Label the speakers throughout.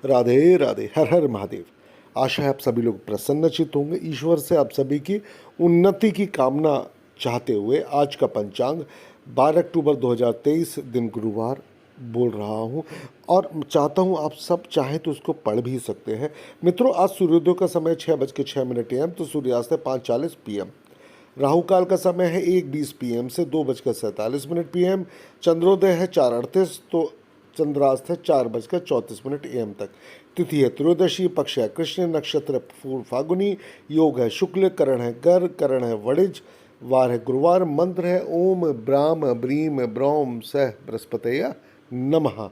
Speaker 1: राधे राधे, हर हर महादेव। आशा है आप सभी लोग प्रसन्नचित होंगे। ईश्वर से आप सभी की उन्नति की कामना चाहते हुए आज का पंचांग 12 अक्टूबर 2023 दिन गुरुवार बोल रहा हूँ और चाहता हूँ आप सब चाहें तो उसको पढ़ भी सकते हैं। मित्रों, आज सूर्योदय का समय 6:06 AM तो सूर्यास्त है 5:40 PM। राहु काल का समय है 1:20 PM से 2:47 PM। चंद्रोदय है 4:38 तो चंद्रास्त है 4:34 AM तक। तिथि है त्रयोदशी, पक्ष है कृष्ण, नक्षत्र पूर्व फागुनी, योग है शुक्ल, करण है गर, करण है वणिज, वार है गुरुवार, मंत्र है ओम ब्राम ब्रीम ब्रौम सह बृहस्पतया नमः।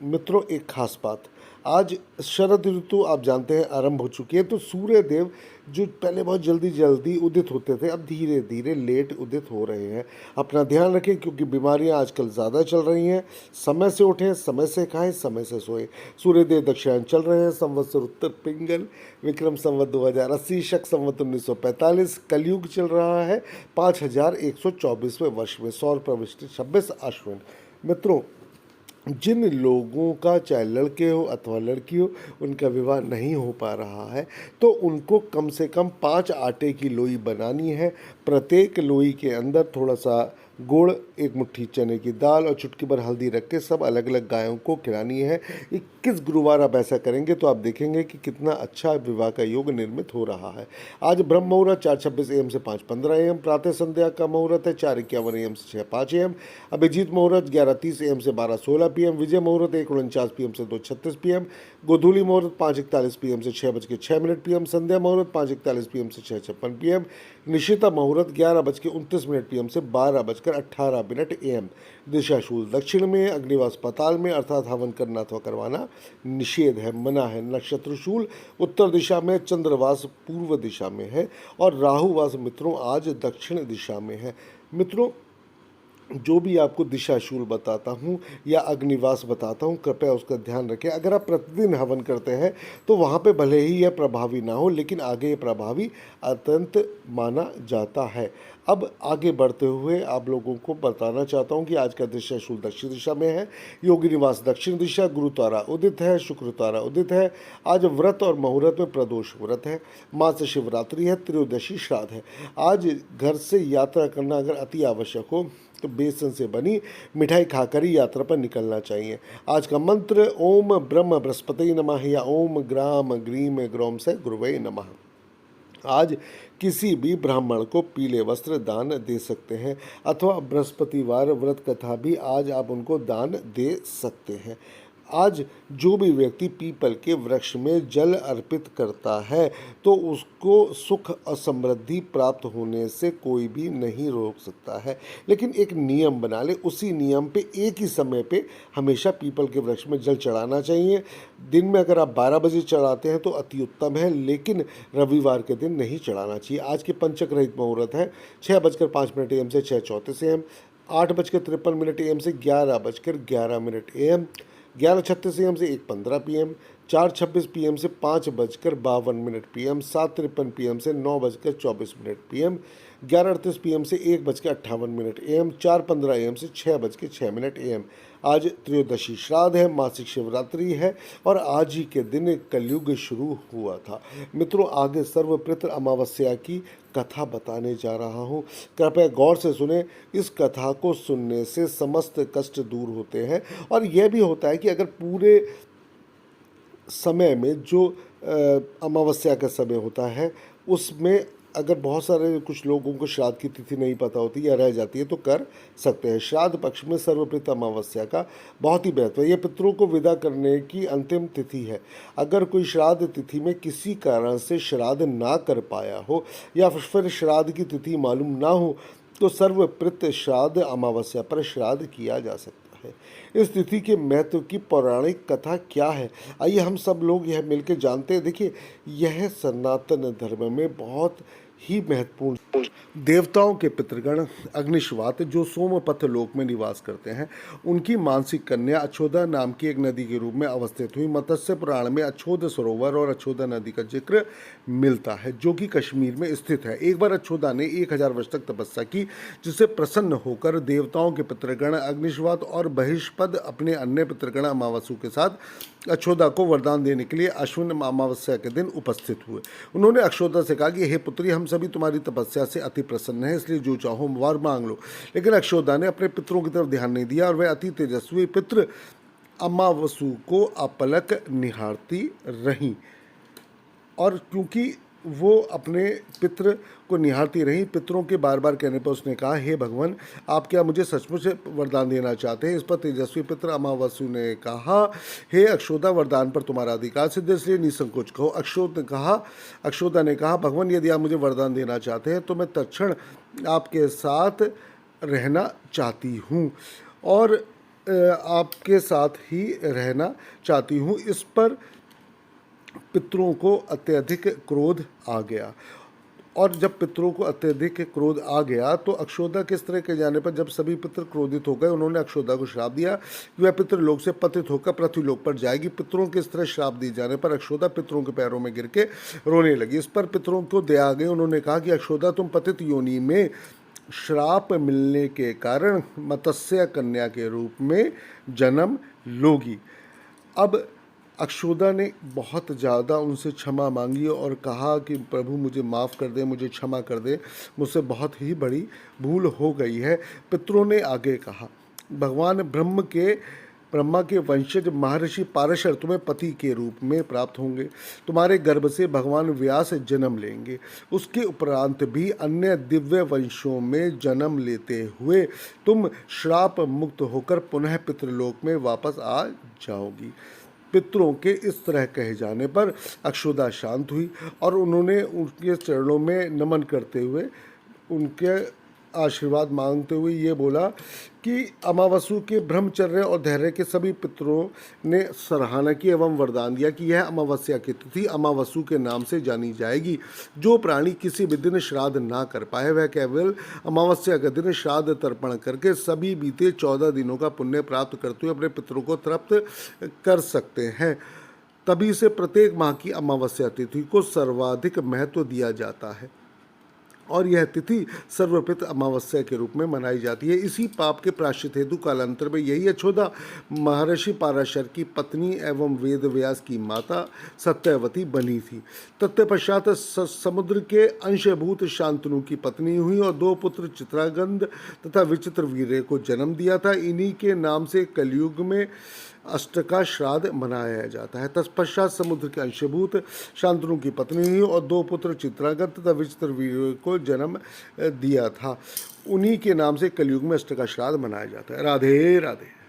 Speaker 1: मित्रों, एक खास बात, आज शरद ऋतु आप जानते हैं आरंभ हो चुकी है। तो सूर्य देव जो पहले बहुत जल्दी जल्दी उदित होते थे, अब धीरे धीरे लेट उदित हो रहे हैं। अपना ध्यान रखें क्योंकि बीमारियां आजकल ज़्यादा चल रही हैं। समय से उठें, समय से खाएं, समय से सोएं। सूर्य देव दक्षिणायन चल रहे हैं। संवत्सर उत्तर पिंगल, विक्रम संवत 2080, शक संवत 1945, कलयुग चल रहा है 5124वें वर्ष में, सौर प्रविष्टि 26 अश्विन। मित्रों, जिन लोगों का चाहे लड़के हो अथवा लड़की हो उनका विवाह नहीं हो पा रहा है तो उनको कम से कम 5 आटे की लोई बनानी है। प्रत्येक लोई के अंदर थोड़ा सा गुड़, एक मुट्ठी चने की दाल और चुटकी भर हल्दी रख के सब अलग अलग गायों को खिलानी है। 21 गुरुवार आप ऐसा करेंगे तो आप देखेंगे कि कितना अच्छा विवाह का योग निर्मित हो रहा है। आज ब्रह्म मुहूर्त 4:26 AM से 5:15 AM, प्रातः संध्या का मुहूर्त है 4:51 AM से 6:05 AM, अभिजीत मुहूर्त 11:30 AM से 12:16 PM, विजय मुहूर्त 1:49 PM से 2:36 PM, गोधूली मुहूर्त 5:41 PM से 6:06 PM, संध्या मुहूर्त 5:41 PM से 6:56 PM, निशिता मुहूर्त 11:29 PM से 12:18 AM। दिशा शूल दक्षिण में, अग्निवास पाताल में अर्थात हवन करना अथवा करवाना निषेध है, मना है। नक्षत्र शूल उत्तर दिशा में, चंद्रवास पूर्व दिशा में है और राहुवास मित्रों आज दक्षिण दिशा में है। मित्रों, जो भी आपको दिशा शूल बताता हूँ या अग्निवास बताता हूँ, कृपया उसका ध्यान रखें। अगर आप प्रतिदिन हवन करते हैं तो वहाँ पे भले ही यह प्रभावी ना हो, लेकिन आगे ये प्रभावी अत्यंत माना जाता है। अब आगे बढ़ते हुए आप लोगों को बताना चाहता हूँ कि आज का दिशा शूल दक्षिण दिशा में है। योगी निवास दक्षिण दिशा, गुरु तारा उदित है, शुक्र तारा उदित है। आज व्रत और मुहूर्त में प्रदोष व्रत है। माँ से शिवरात्रि है, त्रयोदशी श्राद्ध है। आज घर से यात्रा करना अगर अति आवश्यक हो तो बेसन से बनी मिठाई खाकर ही यात्रा पर निकलना चाहिए। आज का मंत्र ओम ब्रह्म बृहस्पति नमः या ओम ग्राम ग्रीम ग्रोम से गुरुवे नमः। आज किसी भी ब्राह्मण को पीले वस्त्र दान दे सकते हैं अथवा बृहस्पतिवार व्रत कथा भी आज आप उनको दान दे सकते हैं। आज जो भी व्यक्ति पीपल के वृक्ष में जल अर्पित करता है तो उसको सुख और समृद्धि प्राप्त होने से कोई भी नहीं रोक सकता है, लेकिन एक नियम बना ले। उसी नियम पे एक ही समय पे हमेशा पीपल के वृक्ष में जल चढ़ाना चाहिए। दिन में अगर आप 12 बजे चढ़ाते हैं तो अति उत्तम है, लेकिन रविवार के दिन नहीं चढ़ाना चाहिए। आज के पंचक रहित मुहूर्त है 6:05 AM से 6:34 AM, 8:53 AM से 11:11 AM, 11:36 AM से 1:15 PM, 4:26 PM से 5:52 PM, 7:53 PM से 9:24 PM, 11:38 PM से 1:58 AM, 4:15 AM से 6:06 AM। आज त्रयोदशी श्राद्ध है, मासिक शिवरात्रि है और आज ही के दिन कलयुग शुरू हुआ था। मित्रों, आगे सर्वपितृ अमावस्या की कथा बताने जा रहा हूँ, कृपया गौर से सुने। इस कथा को सुनने से समस्त कष्ट दूर होते हैं और यह भी होता है कि अगर पूरे समय में जो अमावस्या का समय होता है उसमें अगर बहुत सारे कुछ लोगों को श्राद्ध की तिथि नहीं पता होती या रह जाती है तो कर सकते हैं। श्राद्ध पक्ष में सर्वप्रथम अमावस्या का बहुत ही महत्व है। यह पितरों को विदा करने की अंतिम तिथि है। अगर कोई श्राद्ध तिथि में किसी कारण से श्राद्ध ना कर पाया हो या फिर श्राद्ध की तिथि मालूम ना हो तो सर्वप्रथम श्राद्ध अमावस्या पर श्राद्ध किया जा सकता है। इस तिथि के महत्व की पौराणिक कथा क्या है, आइए हम सब लोग यह मिलकर जानते हैं। देखिए, यह सनातन धर्म में बहुत ही महत्वपूर्ण। देवताओं के पितृगण अग्निश्वात जो सोमपथ लोक में निवास करते हैं, उनकी मानसिक कन्या अछोदा नाम की एक नदी के रूप में अवस्थित हुई। मत्स्य पुराण में अछोद सरोवर और अछोदा नदी का जिक्र मिलता है, जो कि कश्मीर में स्थित है। एक बार अछोदा ने 1000 वर्ष तक तपस्या की, जिससे प्रसन्न होकर देवताओं के पितृगण अग्निश्वात और बहिष्पद अपने अन्य पितृगण अमावसु के साथ अछोदा को वरदान देने के लिए अश्विन अमावस्या के दिन उपस्थित हुए। उन्होंने अक्षोदा से कहा कि हे पुत्री, हम सभी तुम्हारी तपस्या से अति प्रसन्न हैं, इसलिए जो चाहो वर मांग लो। लेकिन अक्षोदा ने अपने पितरों की तरफ ध्यान नहीं दिया और वह अति तेजस्वी पितृ अमावसु को अपलक निहारती रहीं। और क्योंकि वो अपने पितृ को निहारती रही, पितरों के बार बार कहने पर उसने कहा, हे भगवान, आप क्या मुझे सचमुच वरदान देना चाहते हैं? इस पर तेजस्वी पितृ अमावसु ने कहा, हे अक्षोदा, वरदान पर तुम्हारा अधिकार सिद्ध, इसलिए निसंकोच कहो। अक्षोदा ने कहा, भगवान, यदि आप मुझे वरदान देना चाहते हैं तो मैं तत्क्षण आपके साथ रहना चाहती हूँ और आपके साथ ही रहना चाहती हूँ। इस पर पितरों को अत्यधिक क्रोध आ गया। और जब पितरों को अत्यधिक क्रोध आ गया तो अक्षोदा के इस तरह के जाने पर जब सभी पितर क्रोधित हो गए, उन्होंने अक्षोदा को श्राप दिया कि वह पितृलोक से पतित होकर पृथ्वीलोक पर जाएगी। पितरों के इस तरह श्राप दिए जाने पर अक्षोदा पितरों के पैरों में गिर के रोने लगी। इस पर पितरों को दया आ गई। उन्होंने कहा कि अक्षोदा, तुम पतित योनि में श्राप मिलने के कारण मत्स्य कन्या के रूप में जन्म लोगी। अब अक्षोदा ने बहुत ज़्यादा उनसे क्षमा मांगी और कहा कि प्रभु, मुझे माफ़ कर दे, मुझे क्षमा कर दे, मुझसे बहुत ही बड़ी भूल हो गई है। पितरों ने आगे कहा, भगवान ब्रह्मा के वंशज महर्षि पाराशर तुम्हें पति के रूप में प्राप्त होंगे। तुम्हारे गर्भ से भगवान व्यास जन्म लेंगे। उसके उपरांत भी अन्य दिव्य वंशों में जन्म लेते हुए तुम श्राप मुक्त होकर पुनः पितृलोक में वापस आ जाओगी। पितरों के इस तरह कहे जाने पर अक्षोदा शांत हुई और उन्होंने उनके चरणों में नमन करते हुए, उनके आशीर्वाद मांगते हुए ये बोला कि अमावसु के ब्रह्मचर्य और धैर्य के सभी पितरों ने सराहना की एवं वरदान दिया कि यह अमावस्या की तिथि अमावसु के नाम से जानी जाएगी। जो प्राणी किसी भी दिन श्राद्ध ना कर पाए, वह केवल अमावस्या के दिन श्राद्ध तर्पण करके सभी बीते 14 दिनों का पुण्य प्राप्त करते हुए अपने पितरों को तृप्त कर सकते हैं। तभी से प्रत्येक माह की अमावस्या तिथि को सर्वाधिक महत्व दिया जाता है और यह तिथि सर्वप्रथम अमावस्या के रूप में मनाई जाती है। इसी पाप के प्रायश्चित हेतु कालांतर में यही अछोदा महर्षि पाराशर की पत्नी एवं वेद व्यास की माता सत्यवती बनी थी। तत्पश्चात समुद्र के अंशभूत शांतनु की पत्नी हुई और 2 पुत्र चित्रागंध तथा विचित्र वीर्य को जन्म दिया था। इन्हीं के नाम से कलयुग में अष्टका श्राद्ध मनाया जाता है। तत्पश्चात समुद्र के अंशभूत शांतनु की पत्नी हुई और 2 पुत्र चित्रागत तथा विचित्र वीर्य को जन्म दिया था। उन्हीं के नाम से कलयुग में अष्टका श्राद्ध मनाया जाता है। राधे राधे।